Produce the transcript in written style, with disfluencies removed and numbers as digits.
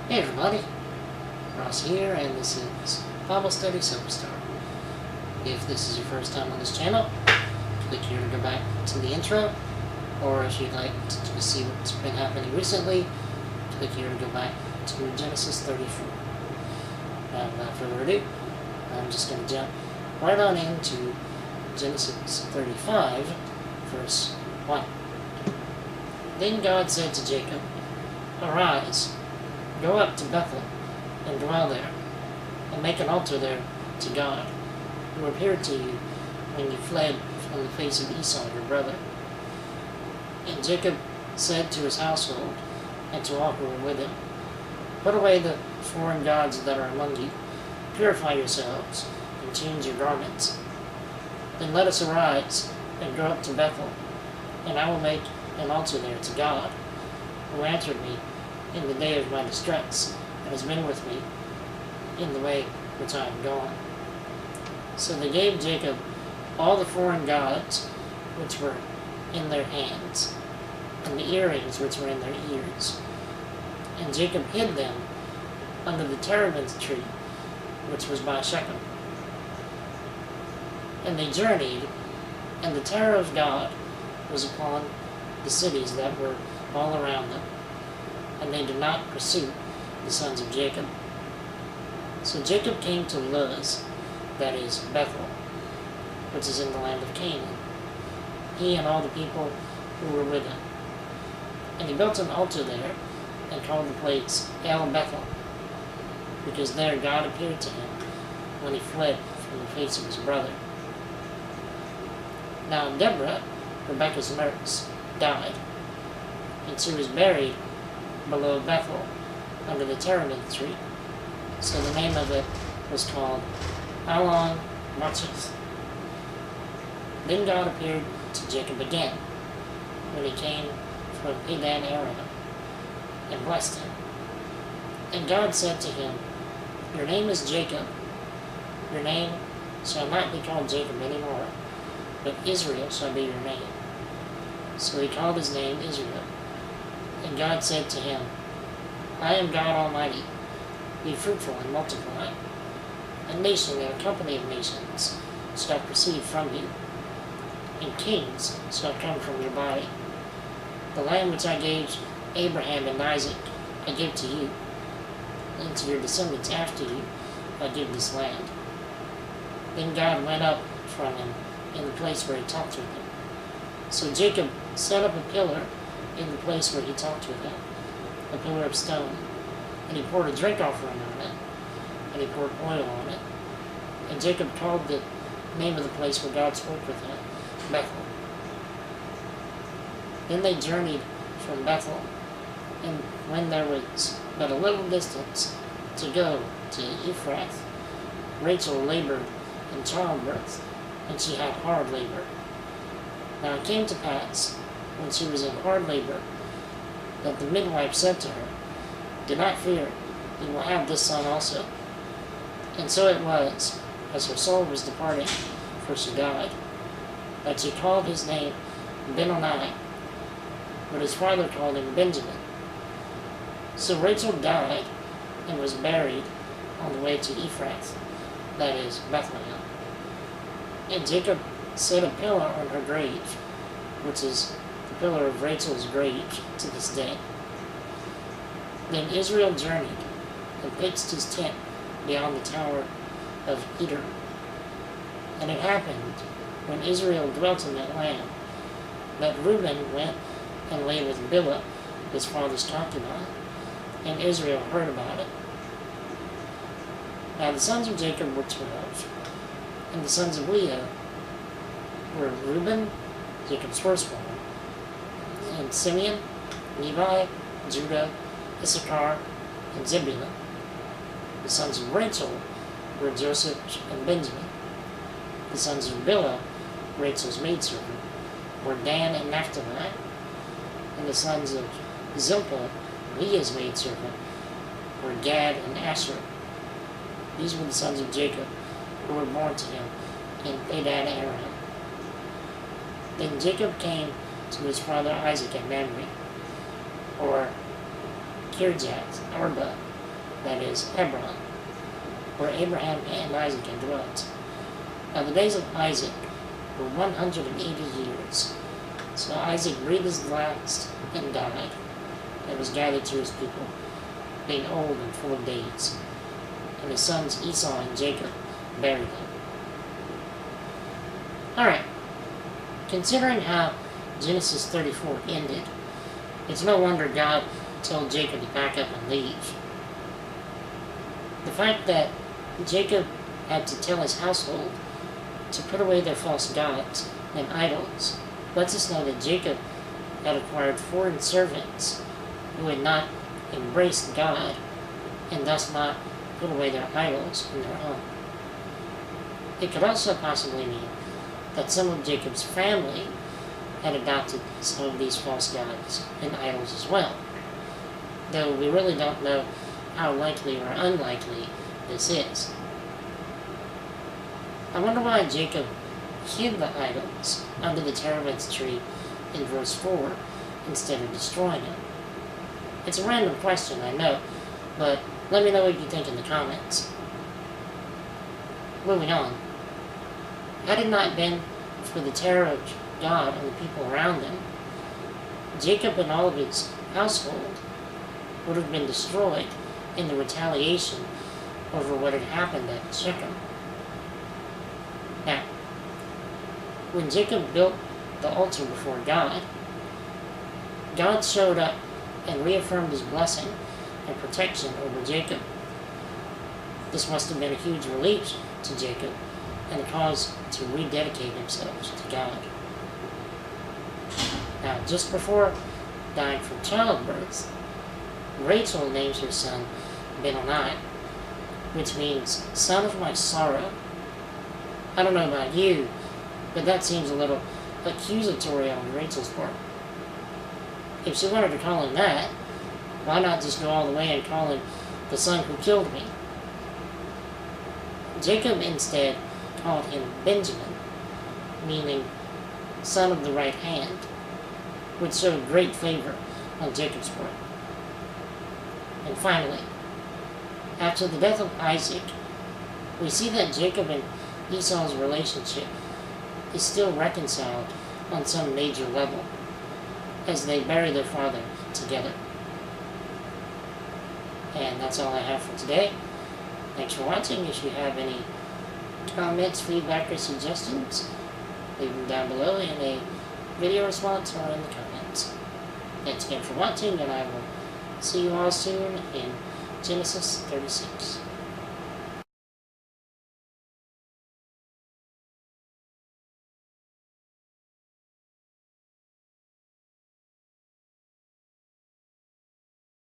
Hey everybody, Ross here, and this is Bible Study Superstar. If this is your first time on this channel, click here to go back to the intro, or if you'd like to see what's been happening recently, click here to go back to Genesis 34. Now, without further ado, I'm just going to jump right on into Genesis 35, verse 1. Then God said to Jacob, "Arise, go up to Bethel, and dwell there, and make an altar there to God, who appeared to you when you fled from the face of Esau your brother." And Jacob said to his household, and to all who were with him, "Put away the foreign gods that are among you, purify yourselves, and change your garments. Then let us arise, and go up to Bethel, and I will make an altar there to God, who answered me in the day of my distress, and has been with me in the way which I am gone." So they gave Jacob all the foreign gods which were in their hands, and the earrings which were in their ears. And Jacob hid them under the terebinth tree which was by Shechem. And they journeyed, and the terror of God was upon the cities that were all around them, and they did not pursue the sons of Jacob. So Jacob came to Luz, that is, Bethel, which is in the land of Canaan, he and all the people who were with him. And he built an altar there, and called the place El Bethel, because there God appeared to him when he fled from the face of his brother. Now Deborah, Rebekah's nurse, died, and she was buried below Bethel, under the terebinth tree. So the name of it was called Allon Macheth. Then God appeared to Jacob again, when he came from Padan Aram, and blessed him. And God said to him, "Your name is Jacob. Your name shall not be called Jacob any more, but Israel shall be your name." So he called his name Israel. And God said to him, "I am God Almighty. Be fruitful and multiply. A nation and a company of nations shall proceed from you, and kings shall come from your body. The land which I gave Abraham and Isaac I give to you, and to your descendants after you I give this land." Then God went up from him in the place where he talked with him. So Jacob set up a pillar in the place where he talked with him, a pillar of stone, and he poured a drink offering on it, and he poured oil on it. And Jacob called the name of the place where God spoke with him Bethel. Then they journeyed from Bethel, and when there was but a little distance to go to Ephrath, Rachel labored in childbirth, and she had hard labor. Now it came to pass, when she was in hard labor, that the midwife said to her, "Do not fear, you will have this son also." And so it was, as her soul was departing, for she died, that she called his name Benoni, but his father called him Benjamin. So Rachel died, and was buried on the way to Ephrath, that is, Bethlehem. And Jacob set a pillar on her grave, which is the pillar of Rachel's grave to this day. Then Israel journeyed, and pitched his tent beyond the tower of Eder. And it happened, when Israel dwelt in that land, that Reuben went and lay with Bilhah, his father's concubine, and Israel heard about it. Now the sons of Jacob were 12, and the sons of Leah were Reuben, Jacob's firstborn, and Simeon, Levi, Judah, Issachar, and Zebulun. The sons of Rachel were Joseph and Benjamin. The sons of Bilhah, Rachel's maidservant, were Dan and Naphtali. And the sons of Zilpah, Leah's maidservant, were Gad and Asher. These were the sons of Jacob, who were born to him in Padan Aram. Then Jacob came to his father Isaac at Mamre, or Kirjath Arba, that is, Hebron, where Abraham and Isaac had dwelt. Now the days of Isaac were 180 years. So Isaac breathed his last and died, and was gathered to his people, being old and full of days. And his sons Esau and Jacob buried him. Alright, considering how Genesis 34 ended, it's no wonder God told Jacob to pack up and leave. The fact that Jacob had to tell his household to put away their false gods and idols lets us know that Jacob had acquired foreign servants who had not embraced God and thus not put away their idols in their home. It could also possibly mean that some of Jacob's family had adopted some of these false gods and idols as well, though we really don't know how likely or unlikely this is. I wonder why Jacob hid the idols under the terebinth tree in verse 4 instead of destroying them. It's a random question, I know, but let me know what you think in the comments. Moving on. Had it not been for the terror of God and the people around him, Jacob and all of his household would have been destroyed in the retaliation over what had happened at Shechem. Now, when Jacob built the altar before God, God showed up and reaffirmed his blessing and protection over Jacob. This must have been a huge relief to Jacob and a cause to rededicate themselves to God. Now, just before dying from childbirth, Rachel names her son Benoni, which means son of my sorrow. I don't know about you, but that seems a little accusatory on Rachel's part. If she wanted to call him that, why not just go all the way and call him the son who killed me? Jacob instead called him Benjamin, meaning son of the right hand, which showed great favor on Jacob's part. And finally, after the death of Isaac, we see that Jacob and Esau's relationship is still reconciled on some major level as they bury their father together. And that's all I have for today. Thanks for watching. If you have any comments, feedback, or suggestions, leave them down below in a video response or in the comments. Thanks again for watching, and I will see you all soon in Genesis 36.